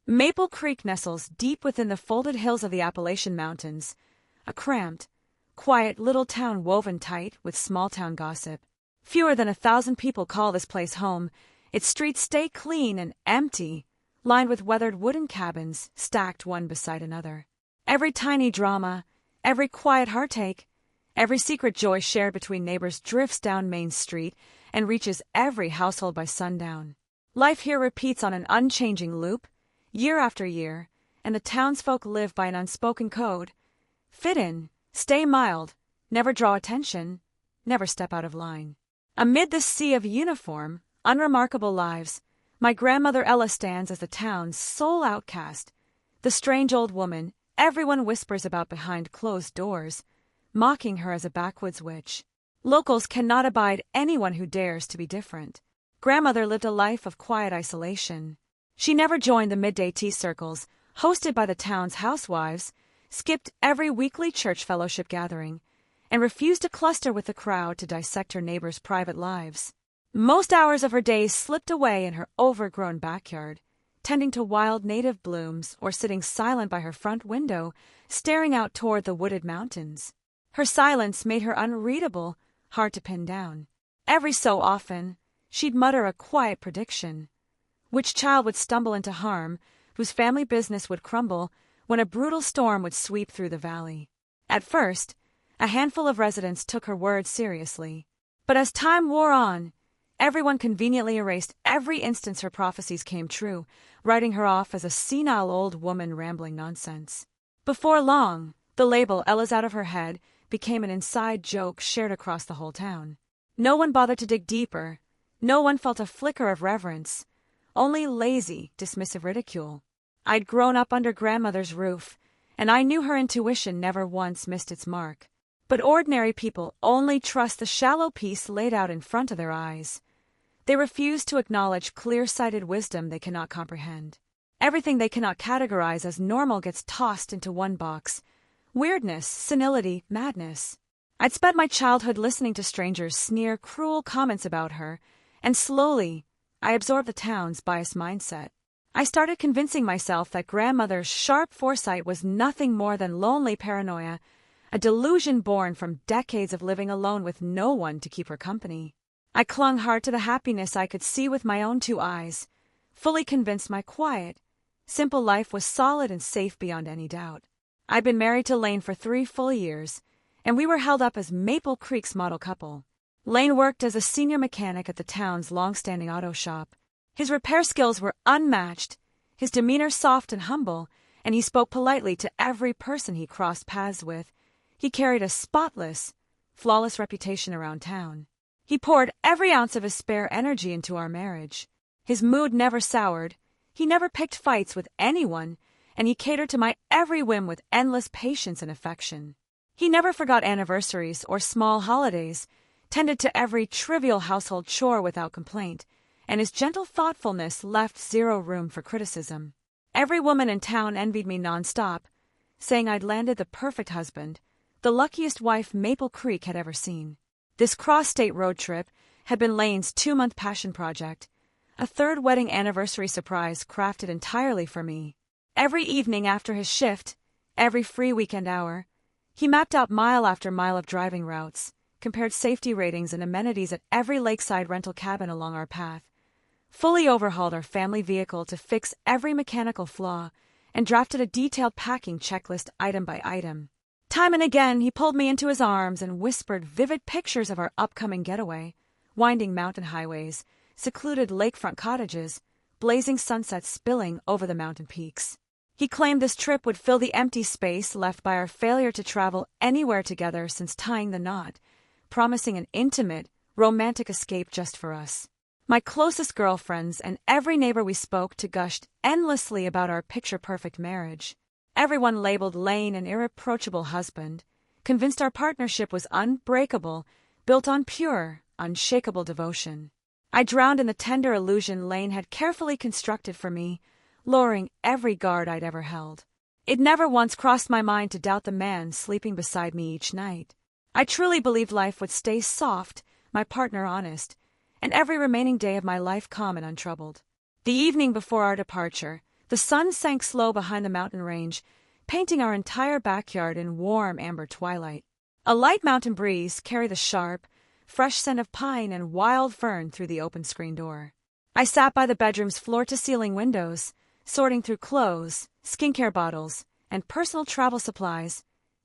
Maple Creek nestles deep within the folded hills of the Appalachian Mountains, a cramped, quiet little town woven tight with small-town gossip. Fewer than 1,000 people call this place home. Its streets stay clean and empty, lined with weathered wooden cabins stacked one beside another. Every tiny drama, every quiet heartache, every secret joy shared between neighbors drifts down Main Street and reaches every household by sundown. Life here repeats on an unchanging loop, year after year, and the townsfolk live by an unspoken code. Fit in, stay mild, never draw attention, never step out of line. Amid this sea of uniform, unremarkable lives, my grandmother Ella stands as the town's sole outcast, the strange old woman everyone whispers about behind closed doors, mocking her as a backwoods witch. Locals cannot abide anyone who dares to be different. Grandmother lived a life of quiet isolation. She never joined the midday tea circles, hosted by the town's housewives, skipped every weekly church fellowship gathering, and refused to cluster with the crowd to dissect her neighbors' private lives. Most hours of her days slipped away in her overgrown backyard, tending to wild native blooms or sitting silent by her front window, staring out toward the wooded mountains. Her silence made her unreadable, hard to pin down. Every so often, she'd mutter a quiet prediction. Which child would stumble into harm, whose family business would crumble when a brutal storm would sweep through the valley? At first, a handful of residents took her words seriously. But as time wore on, everyone conveniently erased every instance her prophecies came true, writing her off as a senile old woman rambling nonsense. Before long, the label "Ella's out of her head" became an inside joke shared across the whole town. No one bothered to dig deeper. No one felt a flicker of reverence, only lazy, dismissive ridicule. I'd grown up under grandmother's roof, and I knew her intuition never once missed its mark. But ordinary people only trust the shallow piece laid out in front of their eyes. They refuse to acknowledge clear-sighted wisdom they cannot comprehend. Everything they cannot categorize as normal gets tossed into one box: weirdness, senility, madness. I'd spent my childhood listening to strangers sneer cruel comments about her, and slowly, I absorbed the town's biased mindset. I started convincing myself that grandmother's sharp foresight was nothing more than lonely paranoia, a delusion born from decades of living alone with no one to keep her company. I clung hard to the happiness I could see with my own two eyes, fully convinced my quiet, simple life was solid and safe beyond any doubt. I'd been married to Lane for 3 full years, and we were held up as Maple Creek's model couple. Lane worked as a senior mechanic at the town's long-standing auto shop. His repair skills were unmatched, his demeanor soft and humble, and he spoke politely to every person he crossed paths with. He carried a spotless, flawless reputation around town. He poured every ounce of his spare energy into our marriage. His mood never soured, he never picked fights with anyone, and he catered to my every whim with endless patience and affection. He never forgot anniversaries or small holidays, tended to every trivial household chore without complaint, and his gentle thoughtfulness left zero room for criticism. Every woman in town envied me nonstop, saying I'd landed the perfect husband, the luckiest wife Maple Creek had ever seen. This cross-state road trip had been Lane's 2-month passion project, a 3rd wedding anniversary surprise crafted entirely for me. Every evening after his shift, every free weekend hour, he mapped out mile after mile of driving routes, compared safety ratings and amenities at every lakeside rental cabin along our path, fully overhauled our family vehicle to fix every mechanical flaw, and drafted a detailed packing checklist item by item. Time and again, he pulled me into his arms and whispered vivid pictures of our upcoming getaway: winding mountain highways, secluded lakefront cottages, blazing sunsets spilling over the mountain peaks. He claimed this trip would fill the empty space left by our failure to travel anywhere together since tying the knot, promising an intimate, romantic escape just for us. My closest girlfriends and every neighbor we spoke to gushed endlessly about our picture-perfect marriage. Everyone labeled Lane an irreproachable husband, convinced our partnership was unbreakable, built on pure, unshakable devotion. I drowned in the tender illusion Lane had carefully constructed for me, lowering every guard I'd ever held. It never once crossed my mind to doubt the man sleeping beside me each night. I truly believed life would stay soft, my partner honest, and every remaining day of my life calm and untroubled. The evening before our departure, The sun sank slow behind the mountain range, painting our entire backyard in warm amber twilight. A light mountain breeze carried the sharp, fresh scent of pine and wild fern through the open screen door. I sat by the bedroom's floor-to-ceiling windows, sorting through clothes, skincare bottles, and personal travel supplies,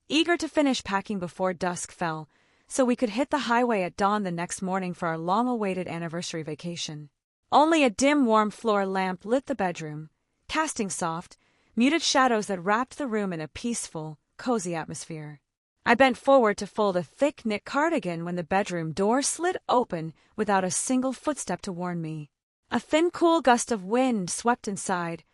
eager to finish packing before dusk fell, so we could hit the highway at dawn the next morning for our long-awaited anniversary vacation. Only a dim, warm floor lamp lit the bedroom, casting soft, muted shadows that wrapped the room in a peaceful, cozy atmosphere. I bent forward to fold a thick knit cardigan when the bedroom door slid open without a single footstep to warn me. A thin, cool gust of wind swept inside,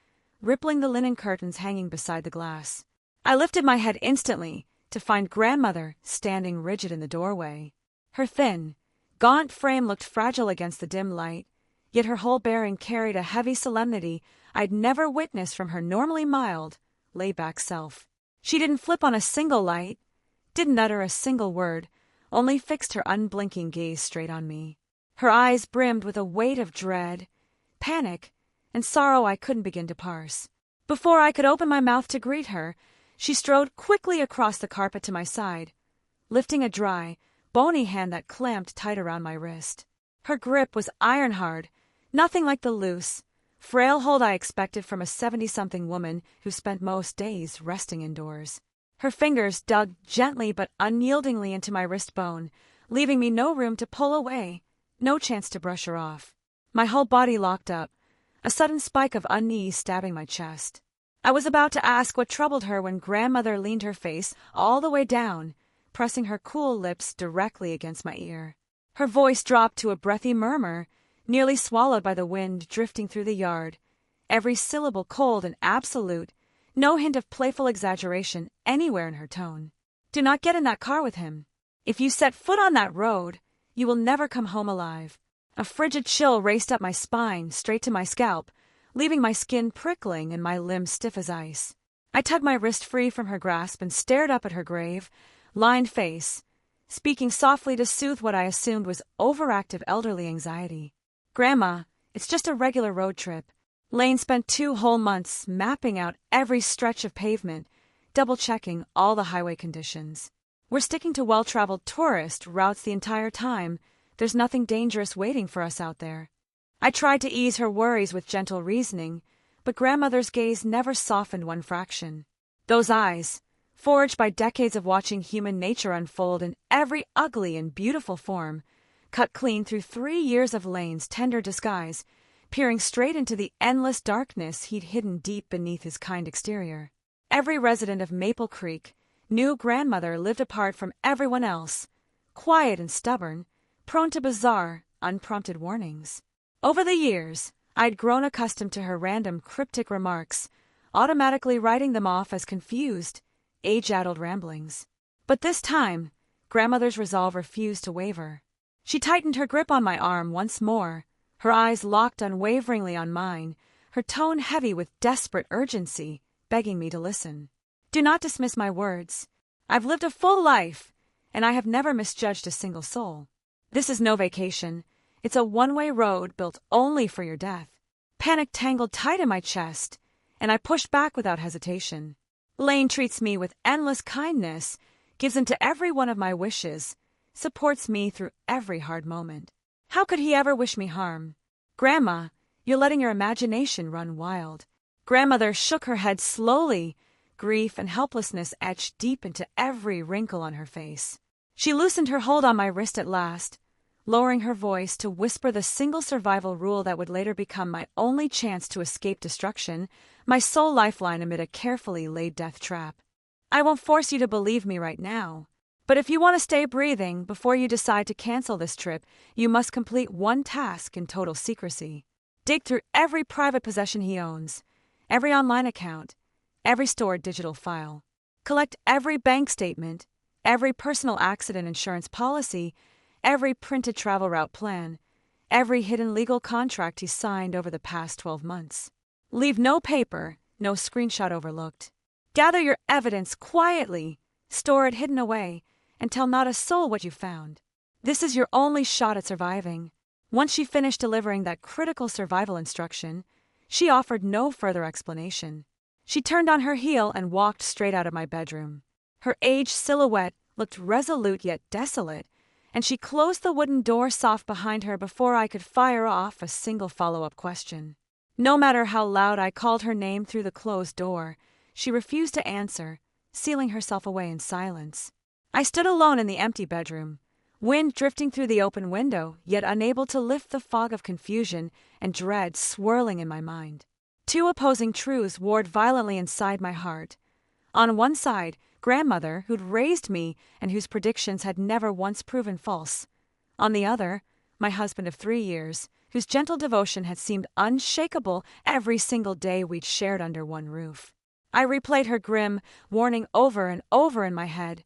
rippling the linen curtains hanging beside the glass. I lifted my head instantly to find Grandmother standing rigid in the doorway. Her thin, gaunt frame looked fragile against the dim light, yet her whole bearing carried a heavy solemnity I'd never witnessed from her normally mild, laid-back self. She didn't flip on a single light, didn't utter a single word, only fixed her unblinking gaze straight on me. Her eyes brimmed with a weight of dread, panic, and sorrow I couldn't begin to parse. Before I could open my mouth to greet her, she strode quickly across the carpet to my side, lifting a dry, bony hand that clamped tight around my wrist. Her grip was iron-hard, nothing like the loose, frail hold I expected from a 70-something woman who spent most days resting indoors. Her fingers dug gently but unyieldingly into my wrist bone, leaving me no room to pull away, no chance to brush her off. My whole body locked up, a sudden spike of unease stabbing my chest. I was about to ask what troubled her when Grandmother leaned her face all the way down, pressing her cool lips directly against my ear. Her voice dropped to a breathy murmur, nearly swallowed by the wind drifting through the yard, every syllable cold and absolute, no hint of playful exaggeration anywhere in her tone. Do not get in that car with him. If you set foot on that road, you will never come home alive. A frigid chill raced up my spine, straight to my scalp, leaving my skin prickling and my limbs stiff as ice. I tugged my wrist free from her grasp and stared up at her grave, lined face, speaking softly to soothe what I assumed was overactive elderly anxiety. Grandma, it's just a regular road trip. Lane spent 2 whole months mapping out every stretch of pavement, double-checking all the highway conditions. We're sticking to well-traveled tourist routes the entire time. There's nothing dangerous waiting for us out there. I tried to ease her worries with gentle reasoning, but Grandmother's gaze never softened one fraction. Those eyes, forged by decades of watching human nature unfold in every ugly and beautiful form, cut clean through 3 years of Lane's tender disguise, peering straight into the endless darkness he'd hidden deep beneath his kind exterior. Every resident of Maple Creek knew Grandmother lived apart from everyone else, quiet and stubborn, prone to bizarre, unprompted warnings. Over the years, I'd grown accustomed to her random cryptic remarks, automatically writing them off as confused, age-addled ramblings. But this time, Grandmother's resolve refused to waver. She tightened her grip on my arm once more, her eyes locked unwaveringly on mine, her tone heavy with desperate urgency, begging me to listen. Do not dismiss my words. I've lived a full life, and I have never misjudged a single soul. This is no vacation. It's a one-way road built only for your death. Panic tangled tight in my chest, and I pushed back without hesitation. Lane treats me with endless kindness, gives in to every one of my wishes, supports me through every hard moment. How could he ever wish me harm? Grandma, you're letting your imagination run wild. Grandmother shook her head slowly, grief and helplessness etched deep into every wrinkle on her face. She loosened her hold on my wrist at last, lowering her voice to whisper the single survival rule that would later become my only chance to escape destruction, my sole lifeline amid a carefully laid death trap. I won't force you to believe me right now, but if you want to stay breathing before you decide to cancel this trip, you must complete one task in total secrecy. Dig through every private possession he owns, every online account, every stored digital file. Collect every bank statement, every personal accident insurance policy, every printed travel route plan, every hidden legal contract he signed over the past 12 months. Leave no paper, no screenshot overlooked. Gather your evidence quietly, store it hidden away, and tell not a soul what you found. This is your only shot at surviving. Once she finished delivering that critical survival instruction, She offered no further explanation. She turned on her heel and walked straight out of my bedroom. Her aged silhouette looked resolute yet desolate, and she closed the wooden door soft behind her before I could fire off a single follow-up question. No matter how loud I called her name through the closed door, she refused to answer, sealing herself away in silence. I stood alone in the empty bedroom, wind drifting through the open window, yet unable to lift the fog of confusion and dread swirling in my mind. Two opposing truths warred violently inside my heart. On one side, grandmother, who'd raised me and whose predictions had never once proven false. On the other, my husband of 3 years, whose gentle devotion had seemed unshakable every single day we'd shared under one roof. I replayed her grim warning over and over in my head,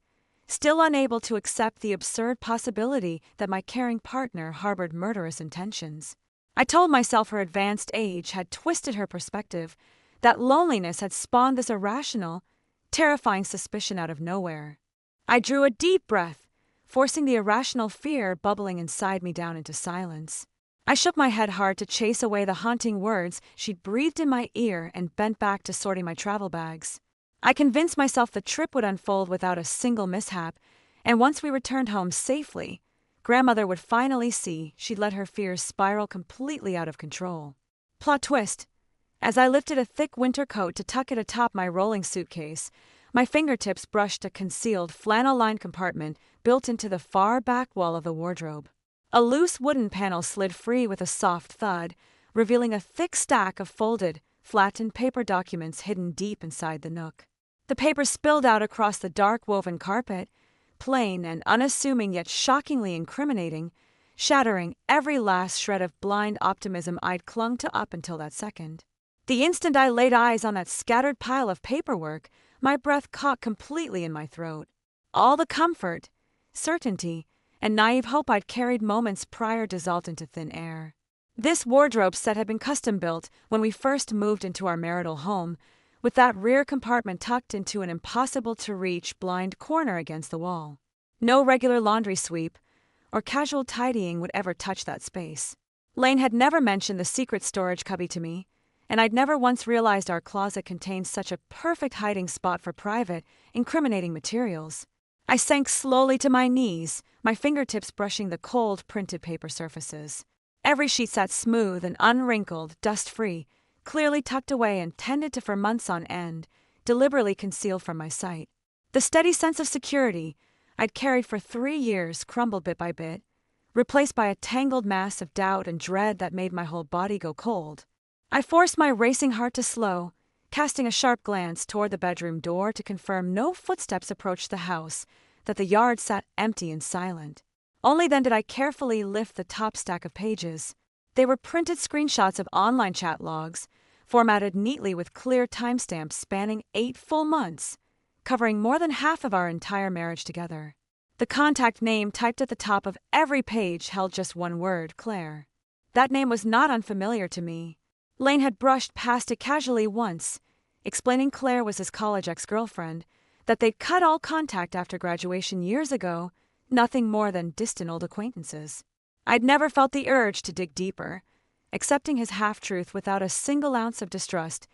still unable to accept the absurd possibility that my caring partner harbored murderous intentions. I told myself her advanced age had twisted her perspective, that loneliness had spawned this irrational, terrifying suspicion out of nowhere. I drew a deep breath, forcing the irrational fear bubbling inside me down into silence. I shook my head hard to chase away the haunting words she'd breathed in my ear and bent back to sorting my travel bags. I convinced myself the trip would unfold without a single mishap, and once we returned home safely, grandmother would finally see she'd let her fears spiral completely out of control. Plot twist. As I lifted a thick winter coat to tuck it atop my rolling suitcase, my fingertips brushed a concealed flannel-lined compartment built into the far back wall of the wardrobe. A loose wooden panel slid free with a soft thud, revealing a thick stack of folded, flattened paper documents hidden deep inside the nook. The paper spilled out across the dark woven carpet, plain and unassuming yet shockingly incriminating, shattering every last shred of blind optimism I'd clung to up until that second. The instant I laid eyes on that scattered pile of paperwork, my breath caught completely in my throat. All the comfort, certainty, and naive hope I'd carried moments prior dissolved into thin air. This wardrobe set had been custom-built when we first moved into our marital home, with that rear compartment tucked into an impossible-to-reach blind corner against the wall. No regular laundry sweep or casual tidying would ever touch that space. Lane had never mentioned the secret storage cubby to me, and I'd never once realized our closet contained such a perfect hiding spot for private, incriminating materials. I sank slowly to my knees, my fingertips brushing the cold, printed paper surfaces. Every sheet sat smooth and unwrinkled, dust-free, clearly tucked away and tended to for months on end, deliberately concealed from my sight. The steady sense of security I'd carried for 3 years crumbled bit by bit, replaced by a tangled mass of doubt and dread that made my whole body go cold. I forced my racing heart to slow, casting a sharp glance toward the bedroom door to confirm no footsteps approached the house, that the yard sat empty and silent. Only then did I carefully lift the top stack of pages. They were printed screenshots of online chat logs, formatted neatly with clear timestamps spanning 8 full months, covering more than half of our entire marriage together. The contact name typed at the top of every page held just one word, Claire. That name was not unfamiliar to me. Lane had brushed past it casually once, explaining Claire was his college ex-girlfriend, that they'd cut all contact after graduation years ago, nothing more than distant old acquaintances. I'd never felt the urge to dig deeper, accepting his half-truth without a single ounce of distrust,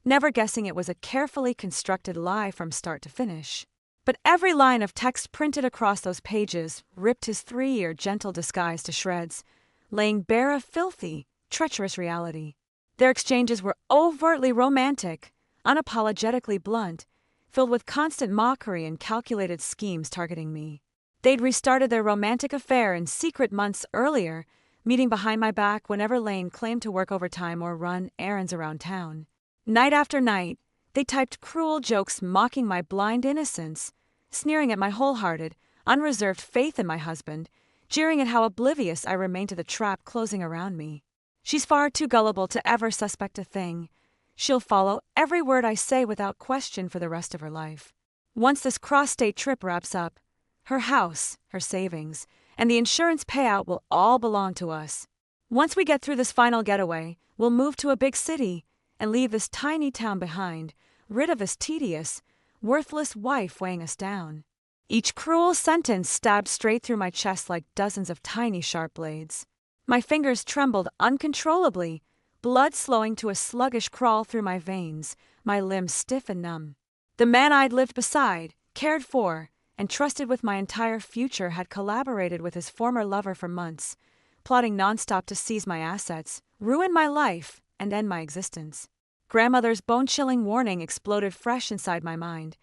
never guessing it was a carefully constructed lie from start to finish. But every line of text printed across those pages ripped his 3-year gentle disguise to shreds, laying bare a filthy, treacherous reality. Their exchanges were overtly romantic, unapologetically blunt, filled with constant mockery and calculated schemes targeting me. They'd restarted their romantic affair in secret months earlier, meeting behind my back whenever Lane claimed to work overtime or run errands around town. Night after night, they typed cruel jokes mocking my blind innocence, sneering at my wholehearted, unreserved faith in my husband, jeering at how oblivious I remained to the trap closing around me. She's far too gullible to ever suspect a thing. She'll follow every word I say without question for the rest of her life. Once this cross-state trip wraps up, her house, her savings, and the insurance payout will all belong to us. Once we get through this final getaway, we'll move to a big city and leave this tiny town behind, rid of this tedious, worthless wife weighing us down. Each cruel sentence stabbed straight through my chest like dozens of tiny sharp blades. My fingers trembled uncontrollably, blood slowing to a sluggish crawl through my veins, my limbs stiff and numb. The man I'd lived beside, cared for, and trusted with my entire future had collaborated with his former lover for months, plotting nonstop to seize my assets, ruin my life, and end my existence. Grandmother's bone-chilling warning exploded fresh inside my mind.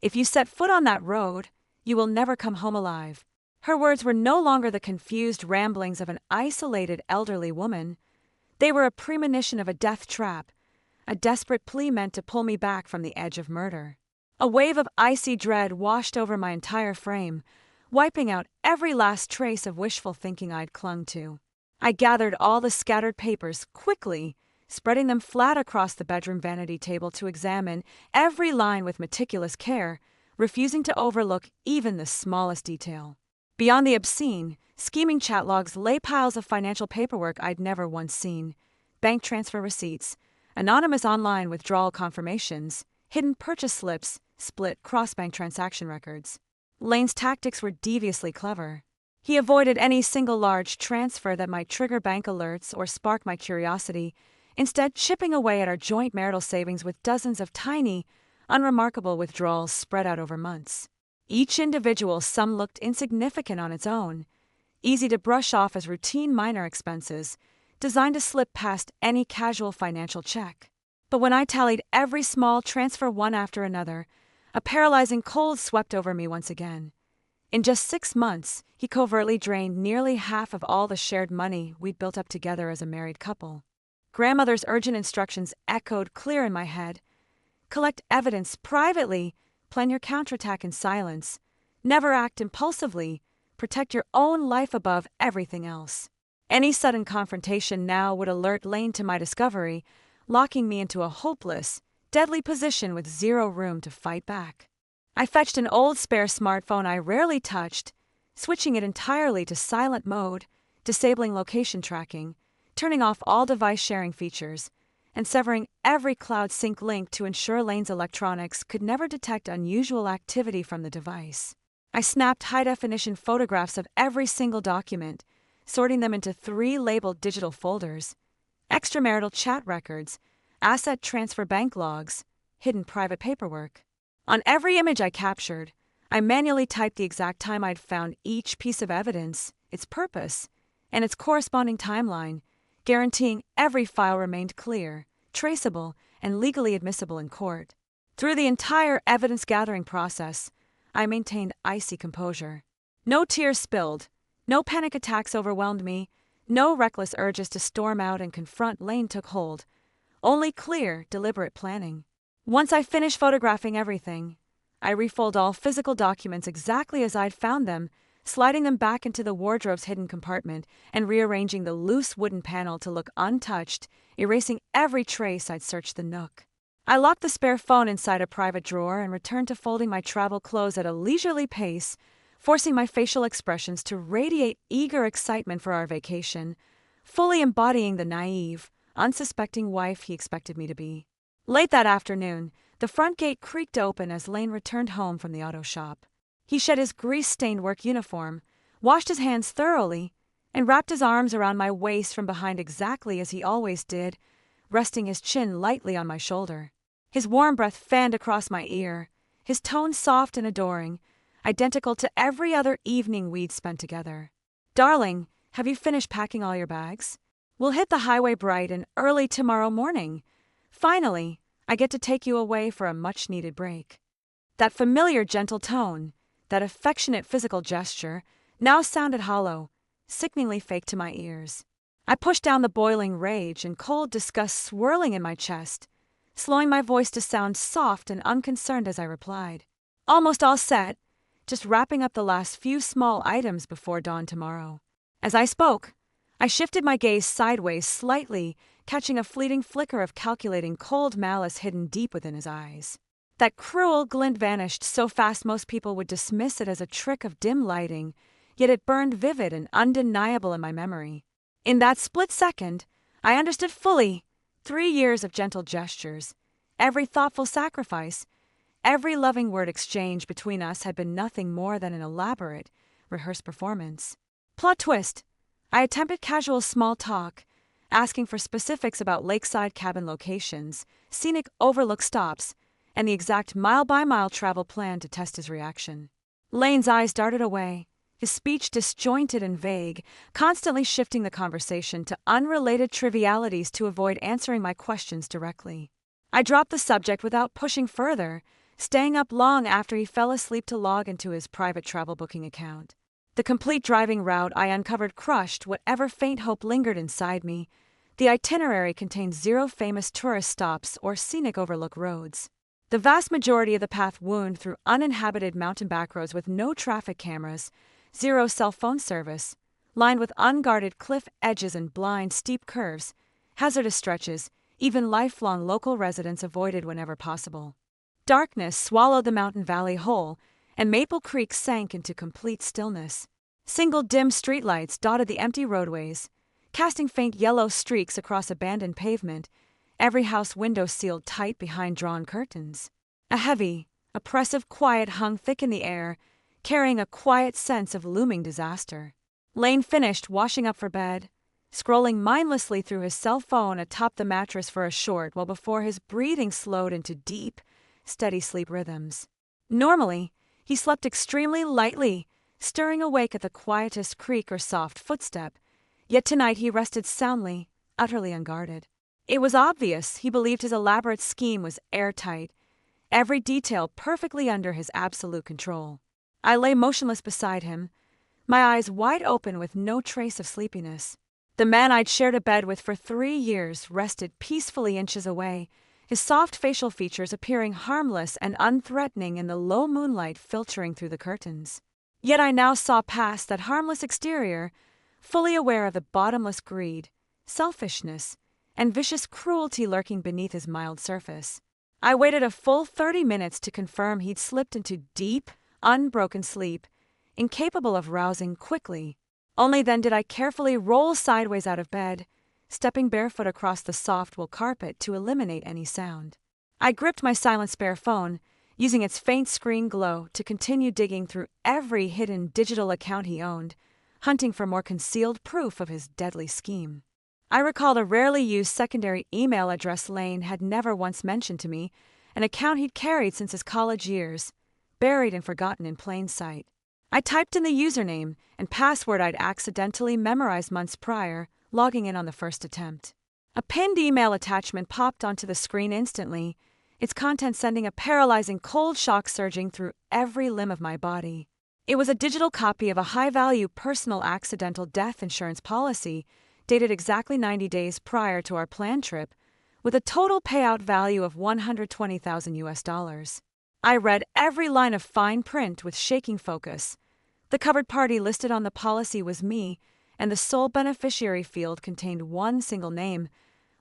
If you set foot on that road, you will never come home alive. Her words were no longer the confused ramblings of an isolated elderly woman. They were a premonition of a death trap, a desperate plea meant to pull me back from the edge of murder. A wave of icy dread washed over my entire frame, wiping out every last trace of wishful thinking I'd clung to. I gathered all the scattered papers quickly, spreading them flat across the bedroom vanity table to examine every line with meticulous care, refusing to overlook even the smallest detail. Beyond the obscene, scheming chat logs lay piles of financial paperwork I'd never once seen, bank transfer receipts, anonymous online withdrawal confirmations, hidden purchase slips, split cross-bank transaction records. Lane's tactics were deviously clever. He avoided any single large transfer that might trigger bank alerts or spark my curiosity, instead chipping away at our joint marital savings with dozens of tiny, unremarkable withdrawals spread out over months. Each individual sum looked insignificant on its own, easy to brush off as routine minor expenses, designed to slip past any casual financial check. But when I tallied every small transfer one after another, a paralyzing cold swept over me once again. In just 6 months, he covertly drained nearly half of all the shared money we'd built up together as a married couple. Grandmother's urgent instructions echoed clear in my head. Collect evidence privately, plan your counterattack in silence, never act impulsively, protect your own life above everything else. Any sudden confrontation now would alert Lane to my discovery, locking me into a hopeless, deadly position with zero room to fight back. I fetched an old spare smartphone I rarely touched, switching it entirely to silent mode, disabling location tracking, turning off all device sharing features, and severing every cloud sync link to ensure Lane's electronics could never detect unusual activity from the device. I snapped high-definition photographs of every single document, sorting them into 3 labeled digital folders: extramarital chat records, asset transfer bank logs, hidden private paperwork. On every image I captured, I manually typed the exact time I'd found each piece of evidence, its purpose, and its corresponding timeline, guaranteeing every file remained clear, traceable, and legally admissible in court. Through the entire evidence-gathering process, I maintained icy composure. No tears spilled, no panic attacks overwhelmed me, no reckless urges to storm out and confront Lane took hold. Only clear, deliberate planning. Once I finished photographing everything, I refolded all physical documents exactly as I'd found them, sliding them back into the wardrobe's hidden compartment and rearranging the loose wooden panel to look untouched, erasing every trace I'd searched the nook. I locked the spare phone inside a private drawer and returned to folding my travel clothes at a leisurely pace, forcing my facial expressions to radiate eager excitement for our vacation, fully embodying the naive, unsuspecting wife he expected me to be. Late that afternoon, the front gate creaked open as Lane returned home from the auto shop. He shed his grease-stained work uniform, washed his hands thoroughly, and wrapped his arms around my waist from behind exactly as he always did, resting his chin lightly on my shoulder. His warm breath fanned across my ear, his tone soft and adoring, identical to every other evening we'd spent together. "Darling, have you finished packing all your bags? We'll hit the highway bright and early tomorrow morning. Finally, I get to take you away for a much-needed break." That familiar gentle tone, that affectionate physical gesture, now sounded hollow, sickeningly fake to my ears. I pushed down the boiling rage and cold disgust swirling in my chest, slowing my voice to sound soft and unconcerned as I replied. "Almost all set, just wrapping up the last few small items before dawn tomorrow." As I spoke, I shifted my gaze sideways slightly, catching a fleeting flicker of calculating cold malice hidden deep within his eyes. That cruel glint vanished so fast most people would dismiss it as a trick of dim lighting, yet it burned vivid and undeniable in my memory. In that split second, I understood fully 3 years of gentle gestures, every thoughtful sacrifice, every loving word exchange between us had been nothing more than an elaborate, rehearsed performance. Plot twist. I attempted casual small talk, asking for specifics about lakeside cabin locations, scenic overlook stops, and the exact mile-by-mile travel plan to test his reaction. Lane's eyes darted away, his speech disjointed and vague, constantly shifting the conversation to unrelated trivialities to avoid answering my questions directly. I dropped the subject without pushing further, staying up long after he fell asleep to log into his private travel booking account. The complete driving route I uncovered crushed whatever faint hope lingered inside me. The itinerary contained 0 famous tourist stops or scenic overlook roads. The vast majority of the path wound through uninhabited mountain backroads with no traffic cameras, 0 cell phone service, lined with unguarded cliff edges and blind, steep curves, hazardous stretches, even lifelong local residents avoided whenever possible. Darkness swallowed the mountain valley whole, and Maple Creek sank into complete stillness. Single dim streetlights dotted the empty roadways, casting faint yellow streaks across abandoned pavement, every house window sealed tight behind drawn curtains. A heavy, oppressive quiet hung thick in the air, carrying a quiet sense of looming disaster. Lane finished washing up for bed, scrolling mindlessly through his cell phone atop the mattress for a short while before his breathing slowed into deep, steady sleep rhythms. Normally, he slept extremely lightly, stirring awake at the quietest creak or soft footstep, yet tonight he rested soundly, utterly unguarded. It was obvious he believed his elaborate scheme was airtight, every detail perfectly under his absolute control. I lay motionless beside him, my eyes wide open with no trace of sleepiness. The man I'd shared a bed with for 3 years rested peacefully inches away, his soft facial features appearing harmless and unthreatening in the low moonlight filtering through the curtains. Yet I now saw past that harmless exterior, fully aware of the bottomless greed, selfishness, and vicious cruelty lurking beneath his mild surface. I waited a full 30 minutes to confirm he'd slipped into deep, unbroken sleep, incapable of rousing quickly. Only then did I carefully roll sideways out of bed, stepping barefoot across the soft wool carpet to eliminate any sound. I gripped my silent spare phone, using its faint screen glow to continue digging through every hidden digital account he owned, hunting for more concealed proof of his deadly scheme. I recalled a rarely used secondary email address Lane had never once mentioned to me, an account he'd carried since his college years, buried and forgotten in plain sight. I typed in the username and password I'd accidentally memorized months prior, logging in on the first attempt. A pinned email attachment popped onto the screen instantly, its content sending a paralyzing cold shock surging through every limb of my body. It was a digital copy of a high-value personal accidental death insurance policy, dated exactly 90 days prior to our planned trip, with a total payout value of $120,000. I read every line of fine print with shaking focus. The covered party listed on the policy was me, and the sole beneficiary field contained one single name,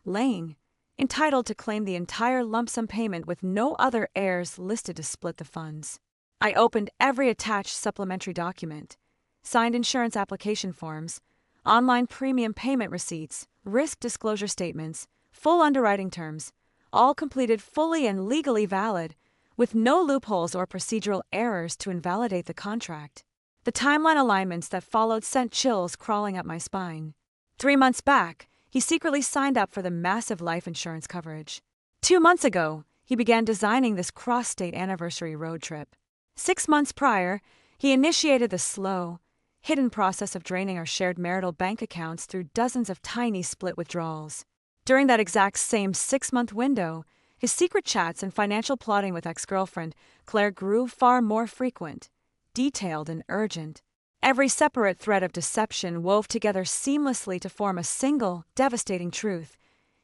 Lane, entitled to claim the entire lump sum payment with no other heirs listed to split the funds. I opened every attached supplementary document, signed insurance application forms, online premium payment receipts, risk disclosure statements, full underwriting terms, all completed fully and legally valid, with no loopholes or procedural errors to invalidate the contract. The timeline alignments that followed sent chills crawling up my spine. 3 months back, he secretly signed up for the massive life insurance coverage. 2 months ago, he began designing this cross-state anniversary road trip. 6 months prior, he initiated the slow, hidden process of draining our shared marital bank accounts through dozens of tiny split withdrawals. During that exact same 6-month window, his secret chats and financial plotting with ex-girlfriend Claire grew far more frequent, detailed and urgent. Every separate thread of deception wove together seamlessly to form a single, devastating truth.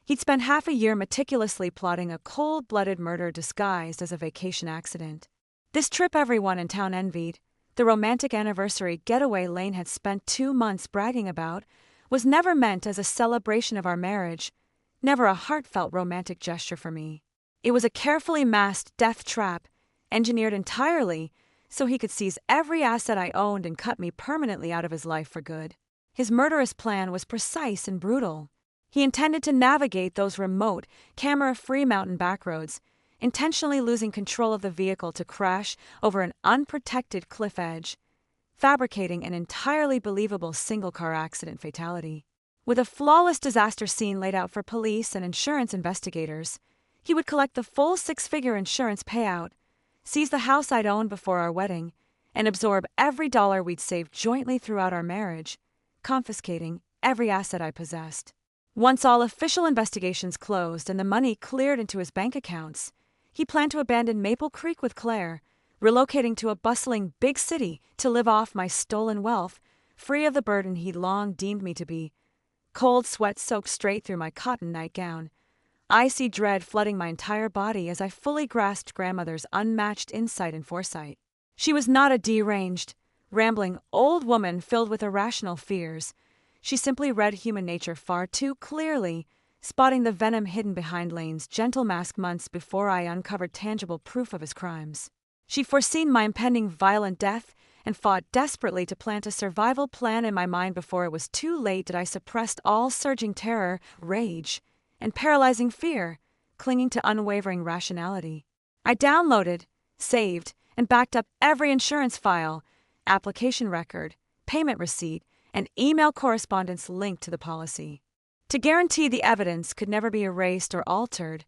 He'd spent half a year meticulously plotting a cold-blooded murder disguised as a vacation accident. This trip everyone in town envied, the romantic anniversary getaway Lane had spent 2 months bragging about, was never meant as a celebration of our marriage, never a heartfelt romantic gesture for me. It was a carefully masked death trap, engineered entirely so he could seize every asset I owned and cut me permanently out of his life for good. His murderous plan was precise and brutal. He intended to navigate those remote, camera-free mountain backroads, intentionally losing control of the vehicle to crash over an unprotected cliff edge, fabricating an entirely believable single-car accident fatality. With a flawless disaster scene laid out for police and insurance investigators, he would collect the full six-figure insurance payout, seize the house I'd owned before our wedding, and absorb every dollar we'd saved jointly throughout our marriage, confiscating every asset I possessed. Once all official investigations closed and the money cleared into his bank accounts, he planned to abandon Maple Creek with Claire, relocating to a bustling big city to live off my stolen wealth, free of the burden he'd long deemed me to be. Cold sweat soaked straight through my cotton nightgown, icy dread flooding my entire body as I fully grasped grandmother's unmatched insight and foresight. She was not a deranged, rambling old woman filled with irrational fears. She simply read human nature far too clearly, spotting the venom hidden behind Lane's gentle mask months before I uncovered tangible proof of his crimes. She'd foreseen my impending violent death and fought desperately to plant a survival plan in my mind before it was too late. That I suppressed all surging terror, rage, and paralyzing fear, clinging to unwavering rationality. I downloaded, saved, and backed up every insurance file, application record, payment receipt, and email correspondence linked to the policy. To guarantee the evidence could never be erased or altered,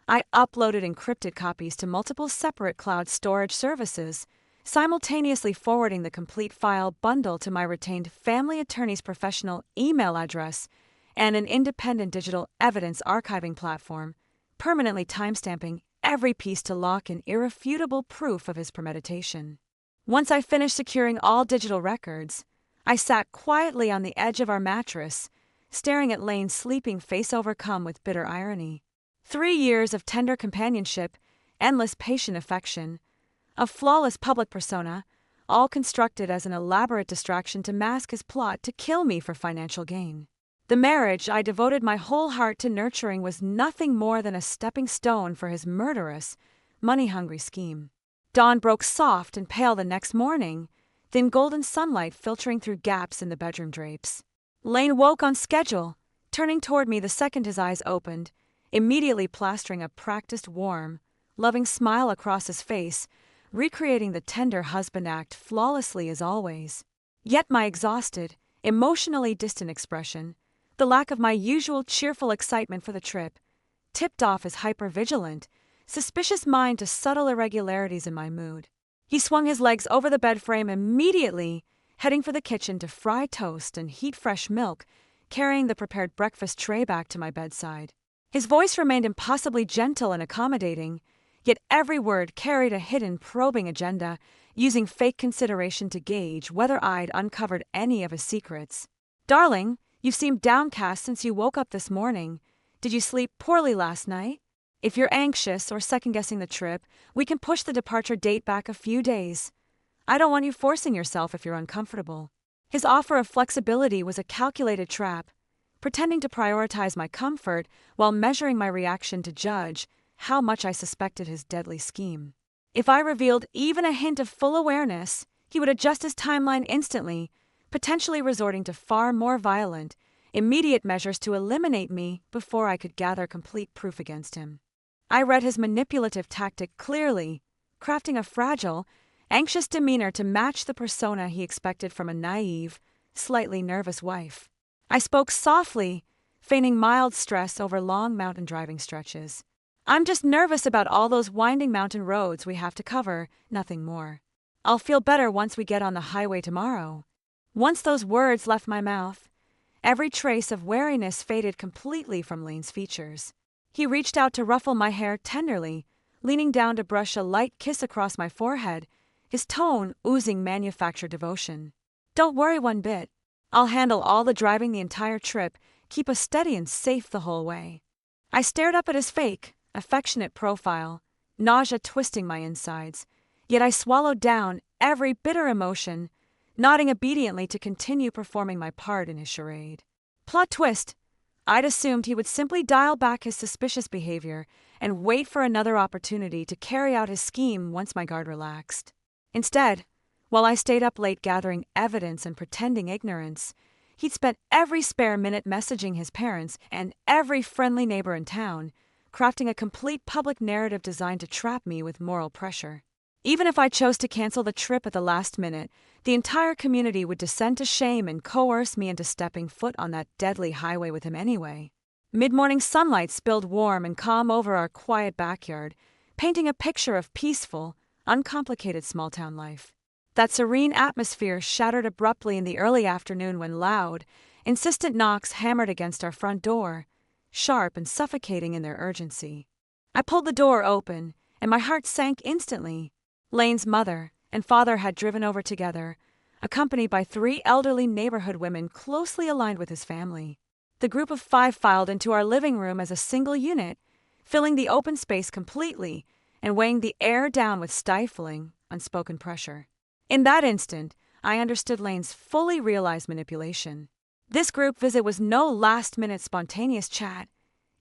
I uploaded encrypted copies to multiple separate cloud storage services, simultaneously forwarding the complete file bundle to my retained family attorney's professional email address and an independent digital evidence archiving platform, permanently timestamping every piece to lock in irrefutable proof of his premeditation. Once I finished securing all digital records, I sat quietly on the edge of our mattress, staring at Lane's sleeping face overcome with bitter irony. 3 years of tender companionship, endless patient affection, a flawless public persona, all constructed as an elaborate distraction to mask his plot to kill me for financial gain. The marriage I devoted my whole heart to nurturing was nothing more than a stepping stone for his murderous, money-hungry scheme. Dawn broke soft and pale the next morning, thin golden sunlight filtering through gaps in the bedroom drapes. Lane woke on schedule, turning toward me the second his eyes opened, immediately plastering a practiced, warm, loving smile across his face, recreating the tender husband act flawlessly as always. Yet my exhausted, emotionally distant expression, the lack of my usual cheerful excitement for the trip, tipped off his hyper-vigilant, suspicious mind to subtle irregularities in my mood. He swung his legs over the bed frame immediately, heading for the kitchen to fry toast and heat fresh milk, carrying the prepared breakfast tray back to my bedside. His voice remained impossibly gentle and accommodating, yet every word carried a hidden, probing agenda, using fake consideration to gauge whether I'd uncovered any of his secrets. "Darling, you seemed downcast since you woke up this morning. Did you sleep poorly last night? If you're anxious or second-guessing the trip, we can push the departure date back a few days. I don't want you forcing yourself if you're uncomfortable." His offer of flexibility was a calculated trap, pretending to prioritize my comfort while measuring my reaction to judge how much I suspected his deadly scheme. If I revealed even a hint of full awareness, he would adjust his timeline instantly, potentially resorting to far more violent, immediate measures to eliminate me before I could gather complete proof against him. I read his manipulative tactic clearly, crafting a fragile, anxious demeanor to match the persona he expected from a naive, slightly nervous wife. I spoke softly, feigning mild stress over long mountain driving stretches. "I'm just nervous about all those winding mountain roads we have to cover, nothing more. I'll feel better once we get on the highway tomorrow." Once those words left my mouth, every trace of wariness faded completely from Lane's features. He reached out to ruffle my hair tenderly, leaning down to brush a light kiss across my forehead, his tone oozing manufactured devotion. "Don't worry one bit. I'll handle all the driving the entire trip, keep us steady and safe the whole way." I stared up at his fake, affectionate profile, nausea twisting my insides, yet I swallowed down every bitter emotion, nodding obediently to continue performing my part in his charade. Plot twist! I'd assumed he would simply dial back his suspicious behavior and wait for another opportunity to carry out his scheme once my guard relaxed. Instead, while I stayed up late gathering evidence and pretending ignorance, he'd spent every spare minute messaging his parents and every friendly neighbor in town, crafting a complete public narrative designed to trap me with moral pressure. Even if I chose to cancel the trip at the last minute, the entire community would descend to shame and coerce me into stepping foot on that deadly highway with him anyway. Mid-morning sunlight spilled warm and calm over our quiet backyard, painting a picture of peaceful, uncomplicated small-town life. That serene atmosphere shattered abruptly in the early afternoon when loud, insistent knocks hammered against our front door, sharp and suffocating in their urgency. I pulled the door open, and my heart sank instantly. Lane's mother and father had driven over together, accompanied by 3 elderly neighborhood women closely aligned with his family. The group of 5 filed into our living room as a single unit, filling the open space completely and weighing the air down with stifling, unspoken pressure. In that instant, I understood Lane's fully realized manipulation. This group visit was no last-minute spontaneous chat.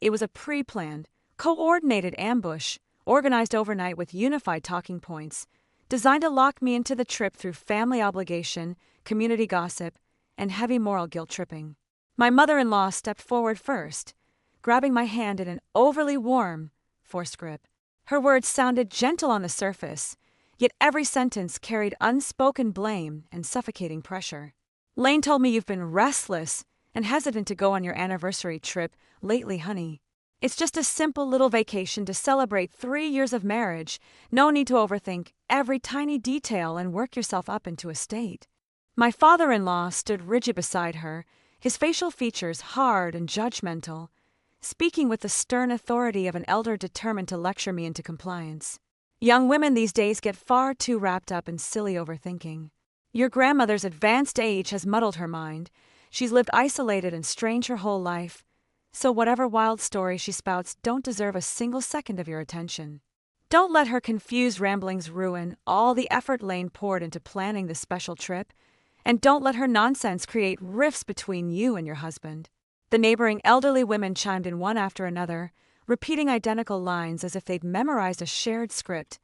It was a pre-planned, coordinated ambush, organized overnight with unified talking points, designed to lock me into the trip through family obligation, community gossip, and heavy moral guilt-tripping. My mother-in-law stepped forward first, grabbing my hand in an overly warm, forced grip. Her words sounded gentle on the surface, yet every sentence carried unspoken blame and suffocating pressure. Lane told me you've been restless and hesitant to go on your anniversary trip lately, honey. It's just a simple little vacation to celebrate 3 years of marriage. No need to overthink every tiny detail and work yourself up into a state. My father-in-law stood rigid beside her, his facial features hard and judgmental, speaking with the stern authority of an elder determined to lecture me into compliance. Young women these days get far too wrapped up in silly overthinking. Your grandmother's advanced age has muddled her mind. She's lived isolated and strange her whole life, so whatever wild story she spouts don't deserve a single second of your attention. Don't let her confused ramblings ruin all the effort Lane poured into planning this special trip, and don't let her nonsense create rifts between you and your husband. The neighboring elderly women chimed in one after another, repeating identical lines as if they'd memorized a shared script,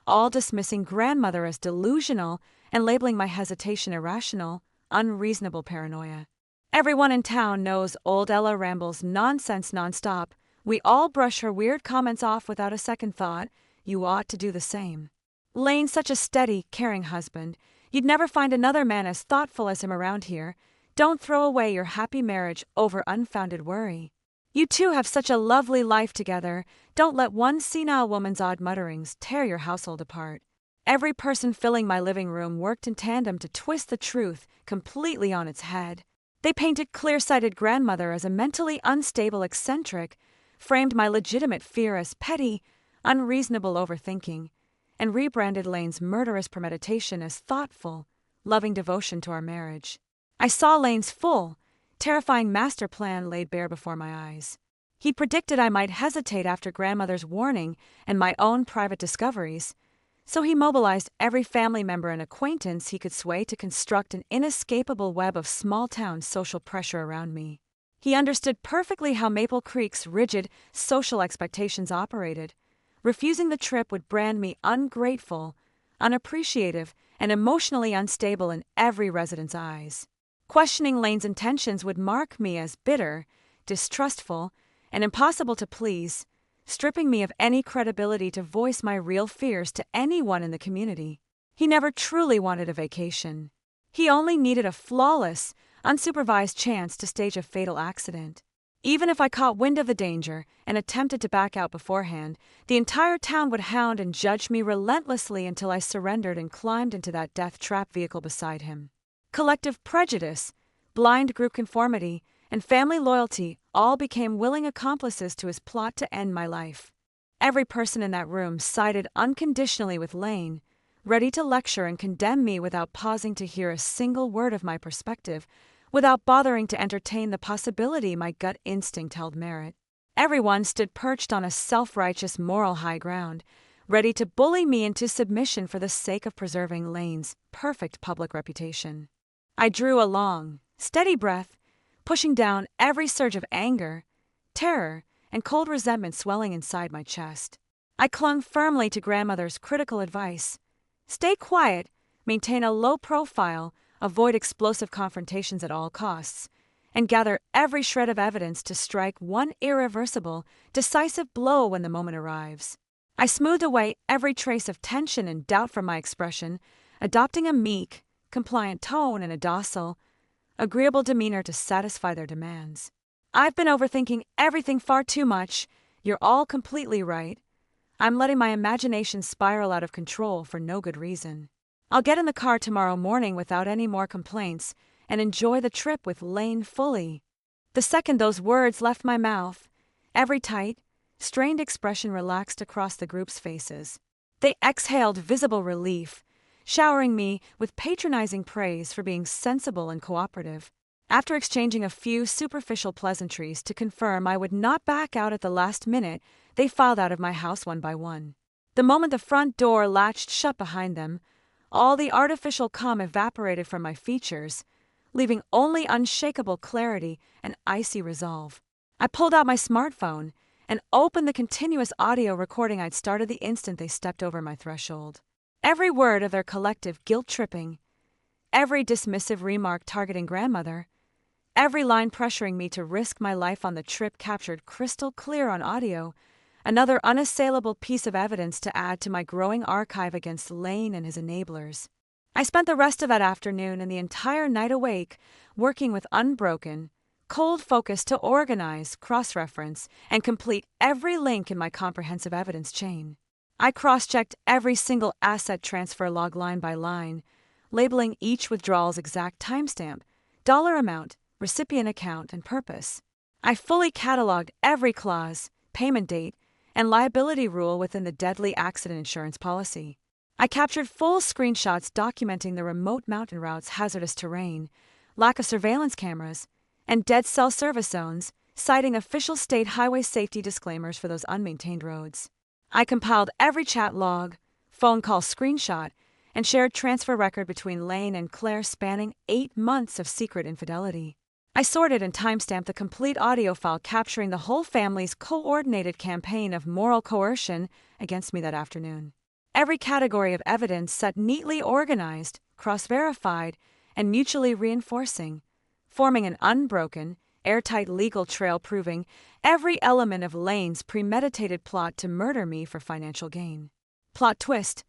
all dismissing grandmother as delusional and labeling my hesitation irrational, unreasonable paranoia. Everyone in town knows old Ella rambles nonsense nonstop. We all brush her weird comments off without a second thought. You ought to do the same. Lane's such a steady, caring husband. You'd never find another man as thoughtful as him around here. Don't throw away your happy marriage over unfounded worry. You two have such a lovely life together. Don't let one senile woman's odd mutterings tear your household apart. Every person filling my living room worked in tandem to twist the truth completely on its head. They painted clear-sighted grandmother as a mentally unstable eccentric, framed my legitimate fear as petty, unreasonable overthinking, and rebranded Lane's murderous premeditation as thoughtful, loving devotion to our marriage. I saw Lane's full, terrifying master plan laid bare before my eyes. He predicted I might hesitate after grandmother's warning and my own private discoveries, so he mobilized every family member and acquaintance he could sway to construct an inescapable web of small-town social pressure around me. He understood perfectly how Maple Creek's rigid social expectations operated. Refusing the trip would brand me ungrateful, unappreciative, and emotionally unstable in every resident's eyes. Questioning Lane's intentions would mark me as bitter, distrustful, and impossible to please, stripping me of any credibility to voice my real fears to anyone in the community. He never truly wanted a vacation. He only needed a flawless, unsupervised chance to stage a fatal accident. Even if I caught wind of the danger and attempted to back out beforehand, the entire town would hound and judge me relentlessly until I surrendered and climbed into that death trap vehicle beside him. Collective prejudice, blind group conformity, and family loyalty all became willing accomplices to his plot to end my life. Every person in that room sided unconditionally with Lane, ready to lecture and condemn me without pausing to hear a single word of my perspective, without bothering to entertain the possibility my gut instinct held merit. Everyone stood perched on a self-righteous moral high ground, ready to bully me into submission for the sake of preserving Lane's perfect public reputation. I drew a long, steady breath, pushing down every surge of anger, terror, and cold resentment swelling inside my chest. I clung firmly to grandmother's critical advice. Stay quiet, maintain a low profile, avoid explosive confrontations at all costs, and gather every shred of evidence to strike one irreversible, decisive blow when the moment arrives. I smoothed away every trace of tension and doubt from my expression, adopting a meek, compliant tone and a docile, agreeable demeanor to satisfy their demands. I've been overthinking everything far too much. You're all completely right. I'm letting my imagination spiral out of control for no good reason. I'll get in the car tomorrow morning without any more complaints and enjoy the trip with Lane fully. The second those words left my mouth, every tight, strained expression relaxed across the group's faces. They exhaled visible relief, showering me with patronizing praise for being sensible and cooperative. After exchanging a few superficial pleasantries to confirm I would not back out at the last minute, they filed out of my house one by one. The moment the front door latched shut behind them, all the artificial calm evaporated from my features, leaving only unshakable clarity and icy resolve. I pulled out my smartphone and opened the continuous audio recording I'd started the instant they stepped over my threshold. Every word of their collective guilt-tripping, every dismissive remark targeting grandmother, every line pressuring me to risk my life on the trip captured crystal clear on audio, another unassailable piece of evidence to add to my growing archive against Lane and his enablers. I spent the rest of that afternoon and the entire night awake, working with unbroken, cold focus to organize, cross-reference, and complete every link in my comprehensive evidence chain. I cross-checked every single asset transfer log line by line, labeling each withdrawal's exact timestamp, dollar amount, recipient account, and purpose. I fully cataloged every clause, payment date, and liability rule within the deadly accident insurance policy. I captured full screenshots documenting the remote mountain routes' hazardous terrain, lack of surveillance cameras, and dead cell service zones, citing official state highway safety disclaimers for those unmaintained roads. I compiled every chat log, phone call screenshot, and shared transfer record between Lane and Claire spanning 8 months of secret infidelity. I sorted and timestamped the complete audio file capturing the whole family's coordinated campaign of moral coercion against me that afternoon. Every category of evidence set neatly organized, cross-verified, and mutually reinforcing, forming an unbroken, airtight legal trail proving every element of Lane's premeditated plot to murder me for financial gain. Plot twist: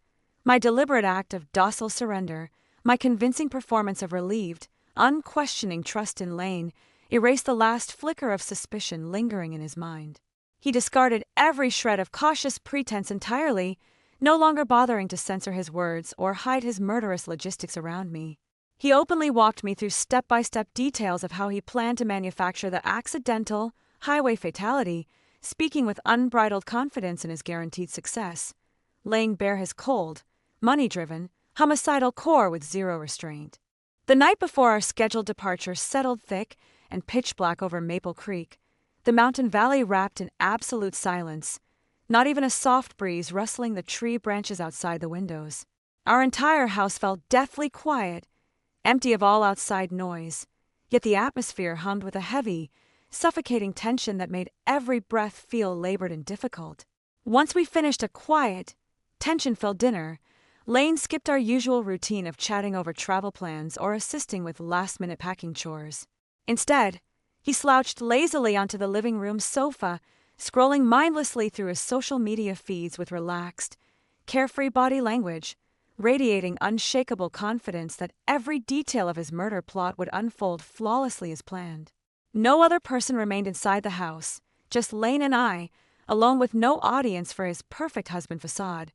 my deliberate act of docile surrender, my convincing performance of relieved, unquestioning trust in Lane, erased the last flicker of suspicion lingering in his mind. He discarded every shred of cautious pretense entirely, no longer bothering to censor his words or hide his murderous logistics around me. He openly walked me through step-by-step details of how he planned to manufacture the accidental, highway fatality, speaking with unbridled confidence in his guaranteed success, laying bare his cold, money-driven, homicidal core with zero restraint. The night before our scheduled departure settled thick and pitch-black over Maple Creek, the mountain valley wrapped in absolute silence, not even a soft breeze rustling the tree branches outside the windows. Our entire house felt deathly quiet, empty of all outside noise, yet the atmosphere hummed with a heavy, suffocating tension that made every breath feel labored and difficult. Once we finished a quiet, tension-filled dinner, Lane skipped our usual routine of chatting over travel plans or assisting with last-minute packing chores. Instead, he slouched lazily onto the living room sofa, scrolling mindlessly through his social media feeds with relaxed, carefree body language, radiating unshakable confidence that every detail of his murder plot would unfold flawlessly as planned. No other person remained inside the house, just Lane and I, alone with no audience for his perfect husband facade,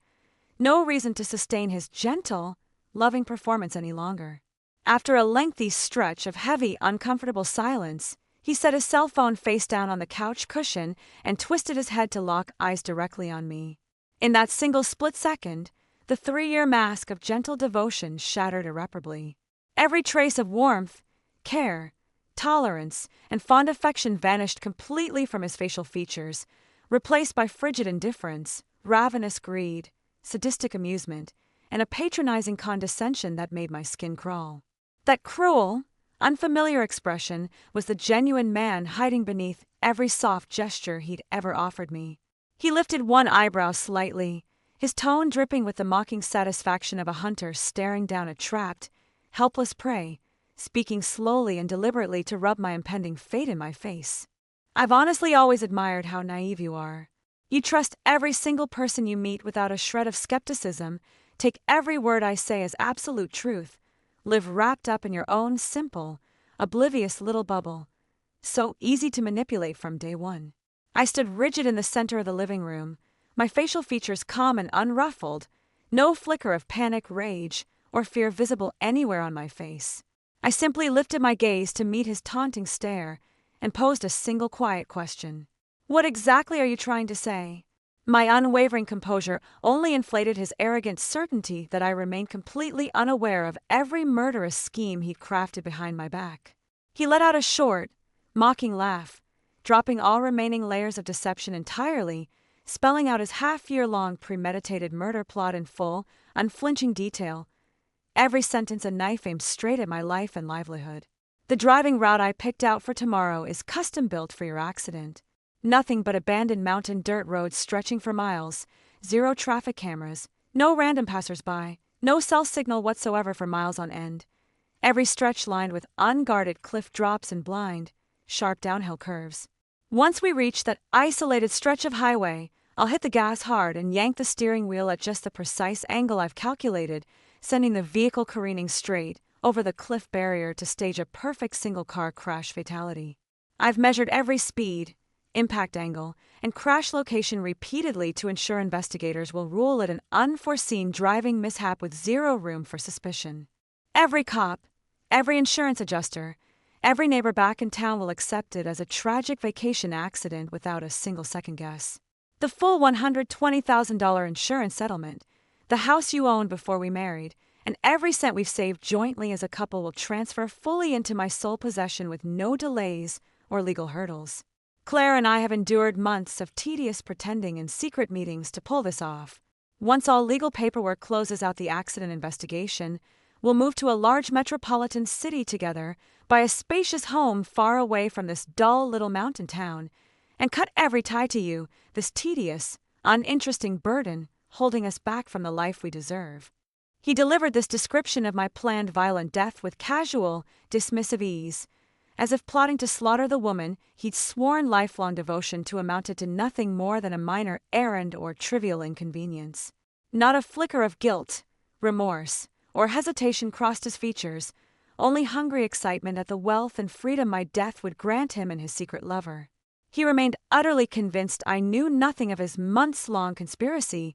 no reason to sustain his gentle, loving performance any longer. After a lengthy stretch of heavy, uncomfortable silence, he set his cell phone face down on the couch cushion and twisted his head to lock eyes directly on me. In that single split second, the 3-year mask of gentle devotion shattered irreparably. Every trace of warmth, care, tolerance, and fond affection vanished completely from his facial features, replaced by frigid indifference, ravenous greed, sadistic amusement, and a patronizing condescension that made my skin crawl. That cruel, unfamiliar expression was the genuine man hiding beneath every soft gesture he'd ever offered me. He lifted one eyebrow slightly, his tone dripping with the mocking satisfaction of a hunter staring down a trapped, helpless prey, speaking slowly and deliberately to rub my impending fate in my face. "I've honestly always admired how naive you are. You trust every single person you meet without a shred of skepticism, take every word I say as absolute truth, live wrapped up in your own simple, oblivious little bubble. So easy to manipulate from day one. I stood rigid in the center of the living room, my facial features calm and unruffled, no flicker of panic, rage, or fear visible anywhere on my face. I simply lifted my gaze to meet his taunting stare and posed a single quiet question. What exactly are you trying to say? My unwavering composure only inflated his arrogant certainty that I remained completely unaware of every murderous scheme he'd crafted behind my back. He let out a short, mocking laugh, dropping all remaining layers of deception entirely, spelling out his half-year-long premeditated murder plot in full, unflinching detail, every sentence a knife aimed straight at my life and livelihood. The driving route I picked out for tomorrow is custom-built for your accident. Nothing but abandoned mountain dirt roads stretching for miles, zero traffic cameras, no random passers-by, no cell signal whatsoever for miles on end. Every stretch lined with unguarded cliff drops and blind, sharp downhill curves. Once we reach that isolated stretch of highway, I'll hit the gas hard and yank the steering wheel at just the precise angle I've calculated, sending the vehicle careening straight over the cliff barrier to stage a perfect single-car crash fatality. I've measured every speed, impact angle, and crash location repeatedly to ensure investigators will rule it an unforeseen driving mishap with zero room for suspicion. Every cop, every insurance adjuster, every neighbor back in town will accept it as a tragic vacation accident without a single second guess. The full $120,000 insurance settlement, the house you owned before we married, and every cent we've saved jointly as a couple will transfer fully into my sole possession with no delays or legal hurdles. Claire and I have endured months of tedious pretending and secret meetings to pull this off. Once all legal paperwork closes out the accident investigation, we'll move to a large metropolitan city together, buy a spacious home far away from this dull little mountain town, and cut every tie to you, this tedious, uninteresting burden holding us back from the life we deserve. He delivered this description of my planned violent death with casual, dismissive ease, as if plotting to slaughter the woman he'd sworn lifelong devotion to amounted to nothing more than a minor errand or trivial inconvenience. Not a flicker of guilt, remorse, or hesitation crossed his features, only hungry excitement at the wealth and freedom my death would grant him and his secret lover. He remained utterly convinced I knew nothing of his months-long conspiracy,